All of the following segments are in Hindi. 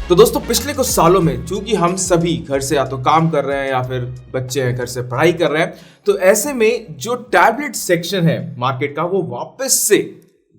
तो दोस्तों पिछले कुछ सालों में चूंकि हम सभी घर से या तो काम कर रहे हैं या फिर बच्चे हैं घर से पढ़ाई कर रहे हैं, तो ऐसे में जो टैबलेट सेक्शन है मार्केट का वो वापस से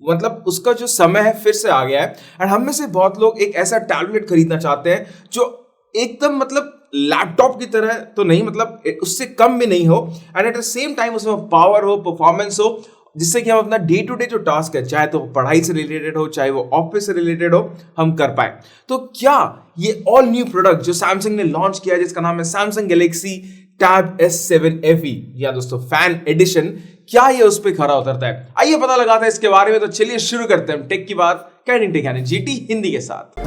मतलब उसका जो समय है फिर से आ गया है। एंड हम में से बहुत लोग एक ऐसा टैबलेट खरीदना चाहते हैं जो एकदम मतलब लैपटॉप की तरह तो नहीं, मतलब उससे कम भी नहीं हो and at the same time उसमें पावर हो, परफॉर्मेंस हो, जिससे कि हम अपना डे टू डे जो टास्क है, चाहे तो पढ़ाई से रिलेटेड हो चाहे वो ऑफिस से रिलेटेड हो, हम कर पाए। तो क्या ये ऑल न्यू प्रोडक्ट जो सैमसंग ने लॉन्च किया है जिसका नाम है Samsung Galaxy tab S7 FE या दोस्तों फैन एडिशन, क्या ये उस पर खरा उतरता है? आइए पता लगाते हैं इसके बारे में। तो चलिए शुरू करते हैं टेक की बात कैंडिंग टेक यानी GT हिंदी के साथ।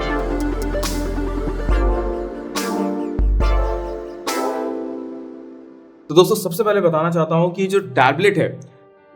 तो दोस्तों सबसे पहले बताना चाहता हूं कि जो टैबलेट है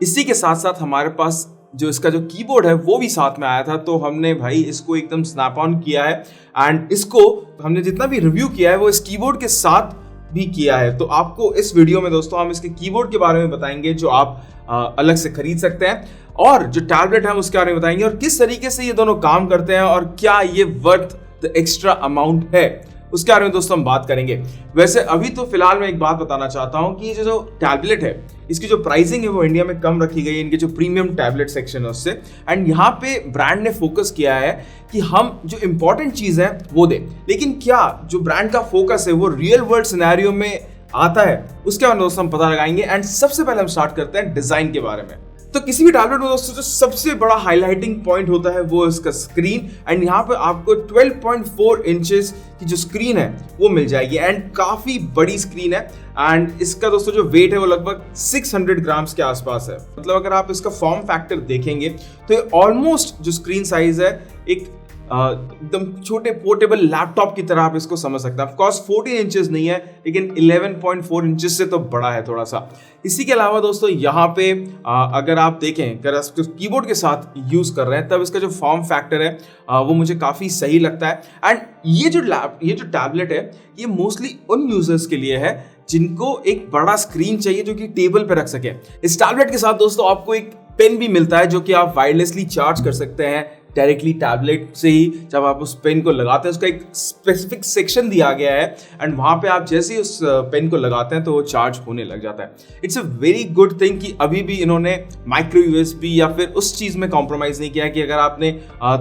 इसी के साथ साथ हमारे पास जो इसका जो कीबोर्ड है वो भी साथ में आया था। तो हमने भाई इसको एकदम स्नैप ऑन किया है एंड इसको हमने जितना भी रिव्यू किया है वो इस कीबोर्ड के साथ भी किया है। तो आपको इस वीडियो में दोस्तों हम इसके कीबोर्ड के बारे में बताएंगे जो आप अलग से खरीद सकते हैं, और जो टैबलेट है उसके बारे में बताएंगे और किस तरीके से ये दोनों काम करते हैं और क्या ये वर्थ द एक्स्ट्रा अमाउंट है उसके बारे में दोस्तों हम बात करेंगे। वैसे अभी तो फिलहाल मैं एक बात बताना चाहता हूं कि ये जो टैबलेट है इसकी जो प्राइसिंग है वो इंडिया में कम रखी गई है, इनके जो प्रीमियम टैबलेट सेक्शन है उससे। एंड यहाँ पे ब्रांड ने फोकस किया है कि हम जो इंपॉर्टेंट चीज है वो दे, लेकिन क्या जो ब्रांड का फोकस है वो रियल वर्ल्ड सिनेरियो में आता है उसके बारे में दोस्तों हम पता लगाएंगे। एंड सबसे पहले हम स्टार्ट करते हैं डिजाइन के बारे में। तो किसी भी टैबलेट में दोस्तों जो सबसे बड़ा हाईलाइटिंग पॉइंट होता है वो इसका स्क्रीन। एंड यहाँ पे आपको 12.4 इंचेस की जो स्क्रीन है वो मिल जाएगी एंड काफी बड़ी स्क्रीन है। एंड इसका दोस्तों जो वेट है वो लगभग 600 ग्राम्स के आसपास है। मतलब अगर आप इसका फॉर्म फैक्टर देखेंगे तो ये ऑलमोस्ट जो स्क्रीन साइज है एक एकदम छोटे पोर्टेबल लैपटॉप की तरह आप इसको समझ सकते हैं। ऑफ कोर्स 14 इंचेस नहीं है लेकिन 11.4 इंचेस से तो बड़ा है थोड़ा सा। इसी के अलावा दोस्तों यहाँ पे अगर आप देखें, अगर आप कीबोर्ड के साथ यूज कर रहे हैं तब इसका जो फॉर्म फैक्टर है वो मुझे काफी सही लगता है। एंड ये जो टैबलेट है ये मोस्टली उन यूजर्स के लिए है जिनको एक बड़ा स्क्रीन चाहिए जो कि टेबल पे रख सके। इस टैबलेट के साथ दोस्तों आपको एक पेन भी मिलता है जो कि आप वायरलेसली चार्ज कर सकते हैं डायरेक्टली टैबलेट से ही। जब आप उस पेन को लगाते हैं उसका एक स्पेसिफिक सेक्शन दिया गया है एंड वहां पे आप जैसे ही उस पेन को लगाते हैं तो वो चार्ज होने लग जाता है। It's a very good thing कि अभी भी इन्होंने माइक्रो USB या फिर उस चीज में कॉम्प्रोमाइज नहीं किया है कि अगर आपने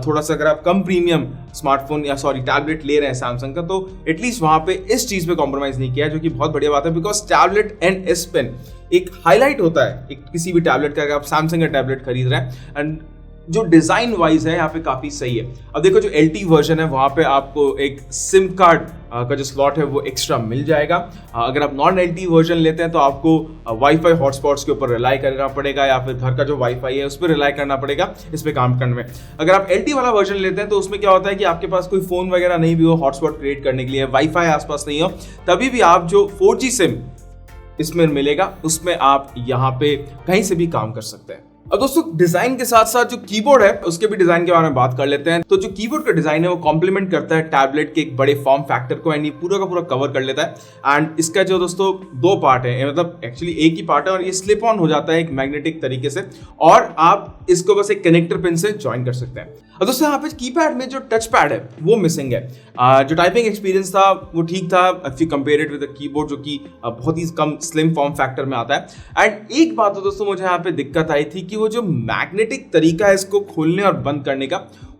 थोड़ा सा अगर आप कम प्रीमियम स्मार्टफोन या टैबलेट ले रहे हैं सैमसंग का तो एटलीस्ट वहां पे इस चीज पे कॉम्प्रोमाइज नहीं किया है, जो कि बहुत बढ़िया बात है। Because tablet and S pen एक हाईलाइट होता है एक किसी भी टैबलेट का, अगर आप सैमसंग का टैबलेट खरीद रहे हैं। एंड जो डिजाइन वाइज है यहाँ पे काफी सही है। अब देखो जो LTE वर्जन है वहां पे आपको एक सिम कार्ड का जो स्लॉट है वो एक्स्ट्रा मिल जाएगा। अगर आप नॉन LTE वर्जन लेते हैं तो आपको वाईफाई हॉटस्पॉट्स के ऊपर रिलाई करना पड़ेगा या फिर घर का जो वाईफाई है उस पर रिलाई करना पड़ेगा इस पे काम करने में। अगर आप LTE वाला वर्जन लेते हैं तो उसमें क्या होता है कि आपके पास कोई फोन वगैरह नहीं भी हो हॉटस्पॉट क्रिएट करने के लिए, वाईफाई आसपास नहीं हो, तभी भी आप जो 4G सिम इसमें मिलेगा उसमें आप यहाँ पे कहीं से भी काम कर सकते हैं। अब दोस्तों डिजाइन के साथ साथ जो कीबोर्ड है उसके भी डिजाइन के बारे में बात कर लेते हैं। तो जो कीबोर्ड का डिजाइन है वो कॉम्प्लीमेंट करता है टैबलेट के एक बड़े फॉर्म फैक्टर को एंड ये पूरा का पूरा कवर कर लेता है। एंड इसका जो दोस्तों दो पार्ट है, मतलब एक्चुअली एक ही पार्ट है और ये स्लिप ऑन हो जाता है एक मैग्नेटिक तरीके से और आप इसको बस एक कनेक्टर पिन से ज्वाइन कर सकते हैं। और दोस्तों यहाँ पे कीपैड में जो टच पैड है वो मिसिंग है। जो टाइपिंग एक्सपीरियंस था वो ठीक था if you compare it with the keyboard जो कि बहुत ही कम स्लिम फॉर्म फैक्टर में आता है। एंड एक बात तो दोस्तों मुझे यहाँ पे दिक्कत आई थी कि वो जो मैग्नेटिक तरीका है इसको खोलने और बंद करने का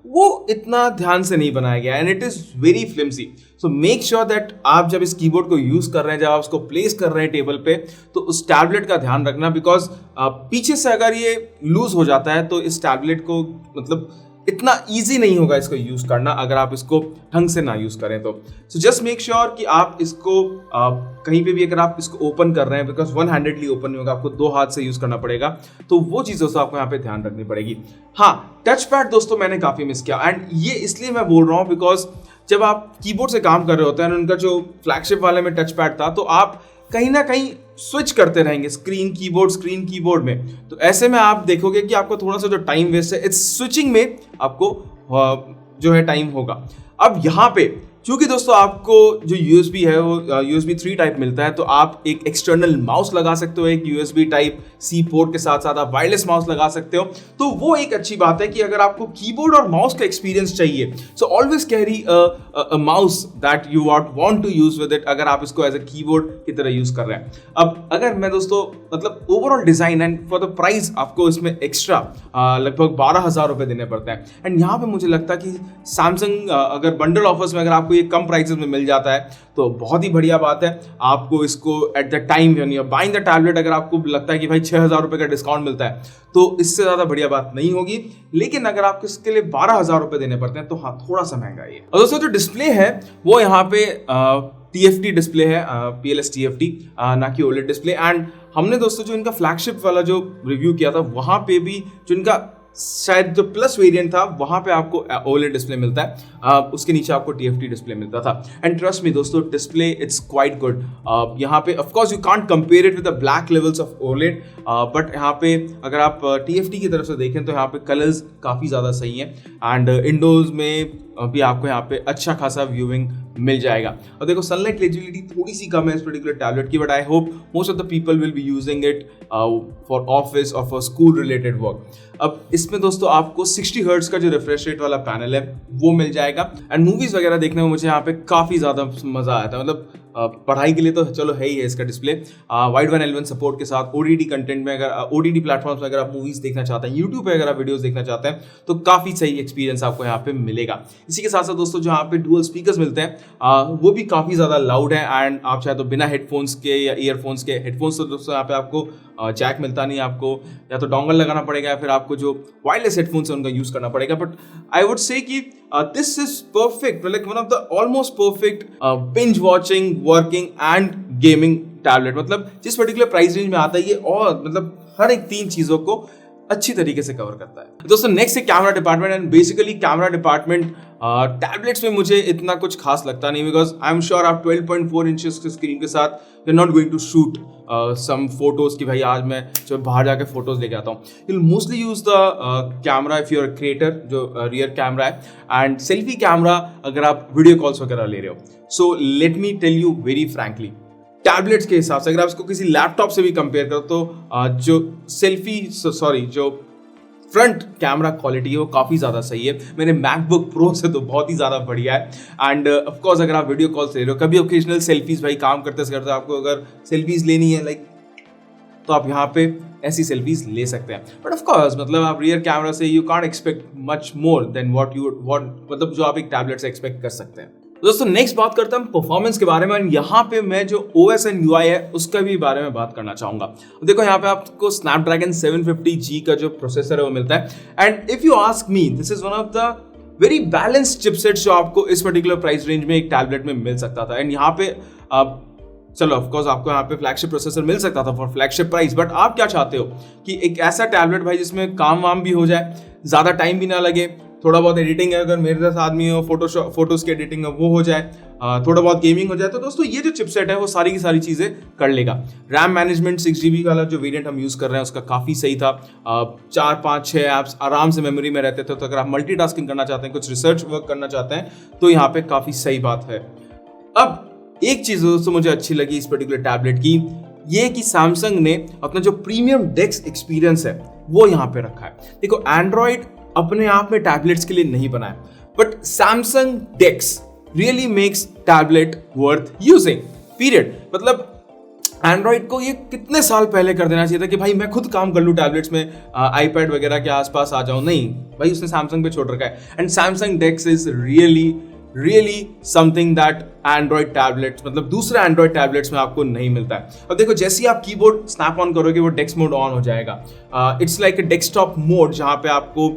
वो इतना ध्यान से नहीं बनाया गया and it is very फ्लिम्सी। So make sure that आप जब इस कीबोर्ड को यूज कर रहे हैं, जब आप उसको प्लेस कर रहे हैं टेबल पे, तो उस टैबलेट का ध्यान रखना। बिकॉज पीछे से अगर ये लूज हो जाता है तो इस टैबलेट को मतलब इतना इजी नहीं होगा इसको यूज करना अगर आप इसको ढंग से ना यूज करें तो। सो जस्ट मेक श्योर कि आप इसको कहीं पे भी अगर आप इसको ओपन कर रहे हैं, बिकॉज वन हैंडेडली ओपन नहीं होगा, आपको दो हाथ से यूज करना पड़ेगा, तो वो चीज दोस्तों आपको यहाँ पे ध्यान रखनी पड़ेगी। हाँ, टच पैड दोस्तों मैंने काफी मिस किया एंड ये इसलिए मैं बोल रहा हूँ बिकॉज जब आप कीबोर्ड से काम कर रहे होते हैं, उनका जो फ्लैगशिप वाले में टच पैड था तो आप कहीं ना कहीं स्विच करते रहेंगे स्क्रीन कीबोर्ड में। तो ऐसे में आप देखोगे कि आपको थोड़ा सा जो टाइम वेस्ट है इस स्विचिंग में आपको जो है टाइम होगा। अब यहाँ पे क्योंकि दोस्तों आपको जो USB है वो USB 3 टाइप मिलता है, तो आप एक एक्सटर्नल माउस लगा सकते हो, एक USB टाइप C पोर्ट के साथ साथ आप वायरलेस माउस लगा सकते हो। तो वो एक अच्छी बात है कि अगर आपको कीबोर्ड और माउस का एक्सपीरियंस चाहिए, so always carry a mouse that you want to use with it, अगर आप इसको एज अ कीबोर्ड की तरह यूज कर रहे हैं। अब अगर मैं दोस्तों मतलब overall design and for the price आपको इसमें एक्स्ट्रा लगभग 12,000 रुपए देने पड़ते हैं। एंड यहाँ पे मुझे लगता है कि सैमसंग अगर बंडल ऑफर्स में अगर आपको ये कम प्राइसेस में मिल जाता है तो बहुत ही बढ़िया बात है। आपको इसको एट द टाइम यानी बाइंग द टैबलेट अगर आपको लगता है कि भाई 6,000 रुपए का डिस्काउंट मिलता है तो इससे ज्यादा बढ़िया बात नहीं होगी। लेकिन अगर आपको इसके लिए 12,000 रुपए देने पड़ते हैं तो हाँ, थोड़ा सा महंगा है। और दोस्तों जो डिस्प्ले है वो यहाँ पे TFT डिस्प्ले है, PLS TFT, ना कि OLED डिस्प्ले। एंड हमने दोस्तों जो इनका फ्लैगशिप वाला जो रिव्यू किया था वहां पे भी जो इनका शायद जो प्लस वेरिएंट था वहां पे आपको OLED डिस्प्ले मिलता है, उसके नीचे आपको TFT डिस्प्ले मिलता था। एंड ट्रस्ट मी दोस्तों, डिस्प्ले इट्स क्वाइट गुड। यहाँ पे of course you can't compare it with the black levels of OLED, but यहाँ पे अगर आप TFT की तरफ से देखें तो यहाँ पे कलर्स काफ़ी ज़्यादा सही हैं। एंड विंडोज़ में भी आपको यहाँ पे अच्छा खासा व्यूइंग मिल जाएगा। और देखो सनलाइट एलिजिबिलिटी थोड़ी सी कम है इस पर्टिकुलर टैबलेट की, but I hope most of the people will be using it for office और फॉर स्कूल रिलेटेड वर्क। अब इसमें दोस्तों आपको 60 हर्ट्ज का जो रिफ्रेश रेट वाला पैनल है वो मिल जाएगा। एंड मूवीज वगैरह देखने में मुझे यहाँ पे काफ़ी ज़्यादा मज़ा आया था। मतलब पढ़ाई के लिए तो चलो है ही है इसका display, wide one L1 support के साथ OTT कंटेंट में, अगर OTT प्लेटफॉर्म्स में अगर आप मूवीज देखना चाहते हैं, यूट्यूब पे अगर आप वीडियोस देखना चाहते हैं तो काफ़ी सही एक्सपीरियंस आपको यहाँ पे मिलेगा। इसी के साथ साथ दोस्तों जो यहाँ पे डुअल स्पीकर्स मिलते हैं वो भी काफ़ी ज़्यादा लाउड है। एंड आप चाहे तो बिना हेडफोन्स के या ईयरफोन्स के, हेडफोन्स तो दोस्तों यहाँ पे आपको जैक मिलता नहीं, आपको या तो डोंगल लगाना पड़ेगा या फिर आपको जो वायरलेस हेडफोन्स है उनका यूज़ करना पड़ेगा। बट आई वुड से कि this is perfect, like one of the almost perfect binge watching, working and gaming tablet. मतलब जिस पर्टिकुलर प्राइस रेंज में आता है ये और मतलब हर एक 3 चीज़ों को अच्छी तरीके से कवर करता है। दोस्तों नेक्स्ट है camera department. And basically camera department tablets में मुझे इतना कुछ खास लगता नहीं, बिकॉज आई एम श्योर आप 12.4 इंचेस की स्क्रीन के साथ you are not going to shoot some photos कि भाई आज मैं जो बाहर जाके फोटोज लेके आता हूँ। You will mostly use the camera if you are creator, जो रियर कैमरा है, एंड सेल्फी कैमरा अगर आप वीडियो कॉल्स वगैरह ले रहे हो। So let me tell you very frankly, tablets के हिसाब से अगर आप इसको किसी लैपटॉप से भी कंपेयर करो तो जो फ्रंट कैमरा क्वालिटी है वो काफ़ी ज़्यादा सही है। मेरे मैकबुक प्रो से तो बहुत ही ज़्यादा बढ़िया है। एंड ऑफ कोर्स अगर आप वीडियो कॉल से ले रहे हो, कभी ओकेजनल सेल्फीज, भाई काम करते करते आपको अगर सेल्फीज लेनी है लाइक, तो आप यहाँ पे ऐसी सेल्फीज ले सकते हैं। बट ऑफ कोर्स मतलब आप रियर कैमरा से you can't expect much more than what मतलब जो आप एक टैबलेट से एक्सपेक्ट कर सकते हैं। दोस्तों नेक्स्ट बात करते हैं हम परफॉर्मेंस के बारे में। यहाँ पे मैं जो OS एंड UI है उसका भी बारे में बात करना चाहूंगा। देखो यहाँ पे आपको Snapdragon 750G का जो प्रोसेसर है वो मिलता है। And if you ask me, this is one of the very balanced chipsets जो आपको इस पर्टिकुलर प्राइस रेंज में एक टैबलेट में मिल सकता था। एंड यहाँ पे चलो ऑफकोर्स आपको यहाँ पे फ्लैगशिप प्रोसेसर मिल सकता था फॉर फ्लैगशिप प्राइस, बट आप क्या चाहते हो कि एक ऐसा टैबलेट भाई जिसमें काम वाम भी हो जाए, ज़्यादा टाइम भी ना लगे, थोड़ा बहुत एडिटिंग है, अगर मेरे जैसा आदमी हो फोटोज की एडिटिंग है वो हो जाए, थोड़ा बहुत गेमिंग हो जाए, तो दोस्तों ये जो चिपसेट है वो सारी की सारी चीज़ें कर लेगा। रैम मैनेजमेंट 6GB वाला जो वेरिएंट हम यूज़ कर रहे हैं उसका काफ़ी सही था। 4, 5, 6 ऐप्स आराम से मेमोरी में रहते थे। तो अगर आप मल्टीटास्किंग करना चाहते हैं, कुछ रिसर्च वर्क करना चाहते हैं, तो यहाँ पे काफ़ी सही बात है। अब एक चीज़ दोस्तों मुझे अच्छी लगी इस पर्टिकुलर टैबलेट की, ये कि सैमसंग ने अपना जो प्रीमियम डेस्क एक्सपीरियंस है वो यहाँ पे रखा है। देखो एंड्रॉइड अपने आप में टैबलेट्स के लिए नहीं बनाया, but Samsung DeX really makes tablet worth using, period. मतलब एंड्रॉइड को ये कितने साल पहले कर देना चाहिए था कि भाई मैं खुद काम कर लूँ टैबलेट्स में, आईपैड वगैरह के आसपास आ जाऊँ। नहीं भाई, उसने सैमसंग पे छोड़ रखा है। And Samsung DeX is really something that Android tablets, मतलब दूसरे एंड्रॉइड टैबलेट्स में आपको नहीं मिलता है। अब देखो जैसे ही आप कीबोर्ड स्नैप ऑन करोगे वो डेस्क मोड ऑन हो जाएगा। It's like a desktop mode जहाँ पे आपको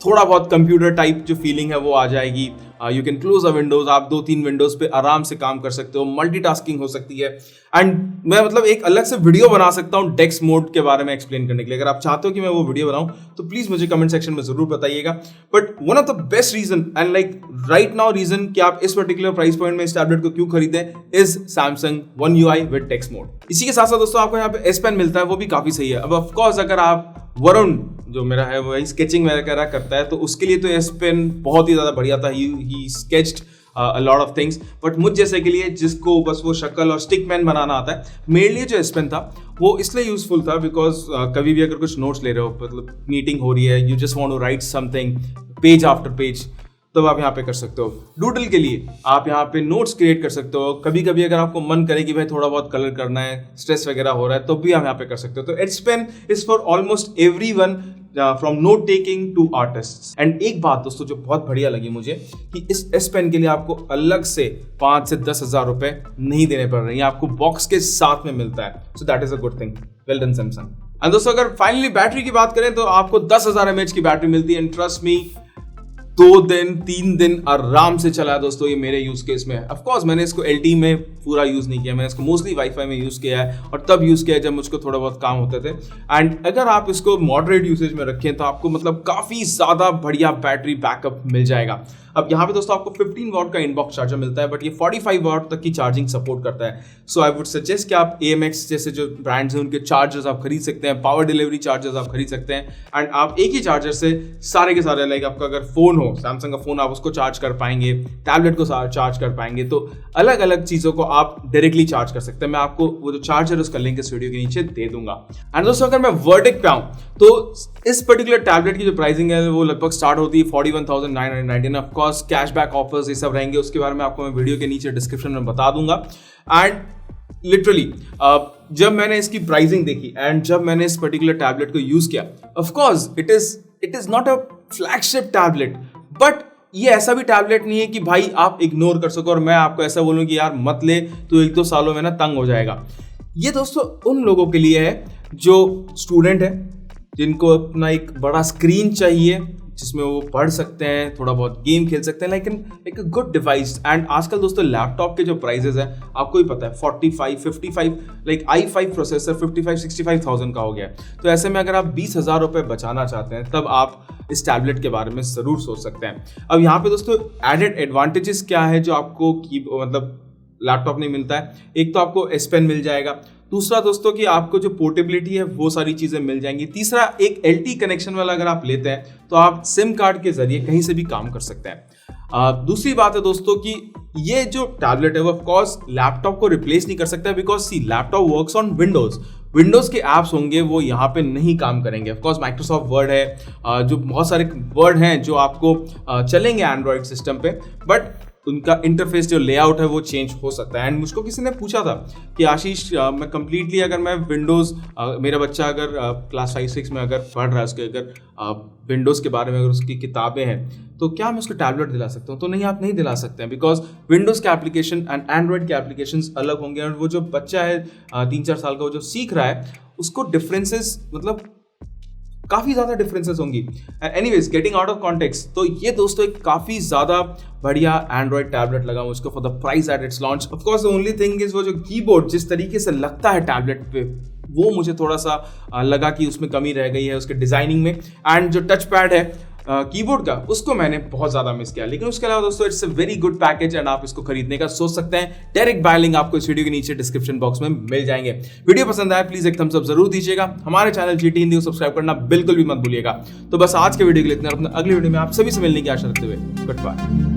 थोड़ा बहुत कंप्यूटर टाइप जो फीलिंग है वो आ जाएगी। You can close a Windows, आप 2-3 विंडोज पे आराम से काम कर सकते हो, मल्टीटास्किंग हो सकती है। एंड मैं मतलब एक अलग से वीडियो बना सकता हूँ डेस्क मोड के बारे में एक्सप्लेन करने के लिए। अगर आप चाहते हो कि मैं वो वीडियो बनाऊं तो प्लीज मुझे कमेंट सेक्शन में जरूर बताइएगा। But one of the best reason and like right now reason कि आप इस पर्टिकुलर प्राइस पॉइंट में इस टैबलेट को क्यों खरीदें is Samsung One UI with desk mode. इसी के साथ साथ दोस्तों आपको यहाँ पे S Pen मिलता है, वो भी काफी सही है। अब ऑफकोर्स अगर आप वरुण जो मेरा है वो स्केचिंग वगैरह करता है तो उसके लिए तो S Pen बहुत ही ज़्यादा बढ़िया था। He sketched lot of things, but मुझ जैसे के लिए जिसको बस वो शक्ल और स्टिक मैन बनाना आता है, मेरे लिए जो एस पेन था वो इसलिए यूजफुल था बिकॉज कभी भी अगर कुछ नोट्स ले रहे हो, मतलब मीटिंग हो रही है, you just want to write something page after page, तब आप यहाँ पे कर सकते हो। डूडल के लिए आप यहाँ पे नोट्स क्रिएट कर सकते हो। कभी कभी अगर आपको मन करे कि भाई थोड़ा बहुत कलर करना है, स्ट्रेस वगैरह हो रहा है, तो भी आप यहाँ पे कर सकते हो। तो S pen is for almost everyone from note taking to artist. And एक बात दोस्तों जो बहुत बढ़िया लगी मुझे कि इस एस पेन के लिए आपको अलग से 5 से 10 हज़ार रुपए नहीं देने पड़ रहे हैं, आपको बॉक्स के साथ में मिलता है। So that is a good thing, well done Samsung. And दोस्तों अगर फाइनली बैटरी की बात करें तो आपको 10,000 mAh की बैटरी मिलती है। एंड ट्रस्ट मी, 2 दिन 3 दिन आराम से चला है दोस्तों ये मेरे यूज केस में। ऑफ कोर्स मैंने इसको LTE में पूरा यूज नहीं किया, मैंने इसको मोस्टली वाईफाई में यूज किया है, और तब यूज किया है जब मुझको थोड़ा बहुत काम होते थे। एंड अगर आप इसको मॉडरेट यूसेज में रखें तो आपको मतलब काफी ज्यादा बढ़िया बैटरी बैकअप मिल जाएगा। अब यहाँ पे दोस्तों आपको 15 वॉट का इनबॉक्स चार्जर मिलता है, बट ये 45 वॉट तक की चार्जिंग सपोर्ट करता है। सो आई वुड सजेस्ट कि आप AMX जैसे जो ब्रांड्स हैं उनके चार्जर्स आप खरीद सकते हैं, पावर डिलीवरी चार्जर्स आप खरीद सकते हैं। एंड आप एक ही चार्जर से सारे के सारे, लाइक आपका अगर फोन हो, सैमसंग का फोन, आप उसको चार्ज कर पाएंगे, टैबलेट को चार्ज कर पाएंगे, तो अलग अलग चीजों को आप डायरेक्टली चार्ज कर सकते हैं। मैं आपको वो जो चार्जर है उसका लिंक इस वीडियो के नीचे दे दूंगा। एंड दोस्तों अगर मैं वर्डिक्ट पे आऊं तो इस पर्टिकुलर टैबलेट की जो प्राइसिंग है वो लगभग स्टार्ट होती है 41,999। ऑफ कोर्स कैशबैक ऑफर्स ये सब रहेंगे, उसके बारे में आपको मैं वीडियो के नीचे डिस्क्रिप्शन में बता दूंगा। एंड लिटरली जब मैंने इसकी प्राइसिंग देखी एंड जब मैंने इस पर्टिकुलर टैबलेट को यूज किया, of course it is not a flagship tablet, but ये ऐसा भी टैबलेट नहीं है कि भाई आप इग्नोर कर सको और मैं आपको ऐसा बोलूं कि यार मत ले, तो 1-2 सालों में ना तंग हो जाएगा। ये दोस्तों उन लोगों के लिए है जो स्टूडेंट है, जिनको अपना एक बड़ा स्क्रीन चाहिए जिसमें वो पढ़ सकते हैं, थोड़ा बहुत गेम खेल सकते हैं, like a good device. And आजकल दोस्तों लैपटॉप के जो प्राइसेस हैं आपको ही पता है, 45, 55, लाइक i5 प्रोसेसर 55-65,000 का हो गया है। तो ऐसे में अगर आप 20,000 रुपये बचाना चाहते हैं तब आप इस टैबलेट के बारे में जरूर सोच सकते हैं। अब यहाँ पे दोस्तों एडेड एडवांटेजेस क्या है जो आपको मतलब लैपटॉप नहीं मिलता है। एक तो आपको एस पेन मिल जाएगा, दूसरा दोस्तों कि आपको जो पोर्टेबिलिटी है वो सारी चीजें मिल जाएंगी, तीसरा एक LTE कनेक्शन वाला अगर आप लेते हैं तो आप सिम कार्ड के जरिए कहीं से भी काम कर सकते हैं। दूसरी बात है दोस्तों कि ये जो टैबलेट है वो ऑफ कोर्स लैपटॉप को रिप्लेस नहीं कर सकता, because see laptop works on Windows के ऐप्स होंगे वो यहाँ पे नहीं काम करेंगे। ऑफ कोर्स माइक्रोसॉफ्ट वर्ड है, जो बहुत सारे वर्ड हैं जो आपको चलेंगे एंड्रॉइड सिस्टम पे, बट उनका इंटरफेस जो लेआउट है वो चेंज हो सकता है। एंड मुझको किसी ने पूछा था कि आशीष मैं कंप्लीटली अगर मैं विंडोज़, मेरा बच्चा अगर क्लास 5-6 में अगर पढ़ रहा है, उसके अगर विंडोज़ के बारे में अगर उसकी किताबें हैं तो क्या मैं उसको टैबलेट दिला सकता हूँ? तो नहीं, आप नहीं दिला सकते हैं, बिकॉज विंडोज़ के एप्लीकेशन एंड एंड्रॉइड के एप्लीकेशन अलग होंगे। और वो जो बच्चा है 3-4 साल का, वो जो सीख रहा है उसको डिफरेंसेस, मतलब काफी ज्यादा डिफरेंसेस होंगी। Anyways getting out of context, तो ये दोस्तों एक काफी ज्यादा बढ़िया एंड्रॉइड टैबलेट लगा मुझको for the price at its launch. Of course the only thing is वो जो कीबोर्ड जिस तरीके से लगता है टैबलेट पे, वो मुझे थोड़ा सा लगा कि उसमें कमी रह गई है उसके डिजाइनिंग में। एंड जो टच पैड है कीबोर्ड का, उसको मैंने बहुत ज्यादा मिस किया। लेकिन उसके अलावा दोस्तों it's a very good package and आप इसको खरीदने का सोच सकते हैं। डायरेक्ट बाय लिंक आपको इस वीडियो के नीचे डिस्क्रिप्शन बॉक्स में मिल जाएंगे। वीडियो पसंद आए प्लीज एक थम्स अप जरूर दीजिएगा। हमारे चैनल GT हिंदी को सब्सक्राइब करना बिल्कुल भी मत भूलिएगा। तो बस आज के वीडियो के लिए इतना, अपने अगली वीडियो में आप सभी से मिलने की आशा रखते हुए गुड बाय।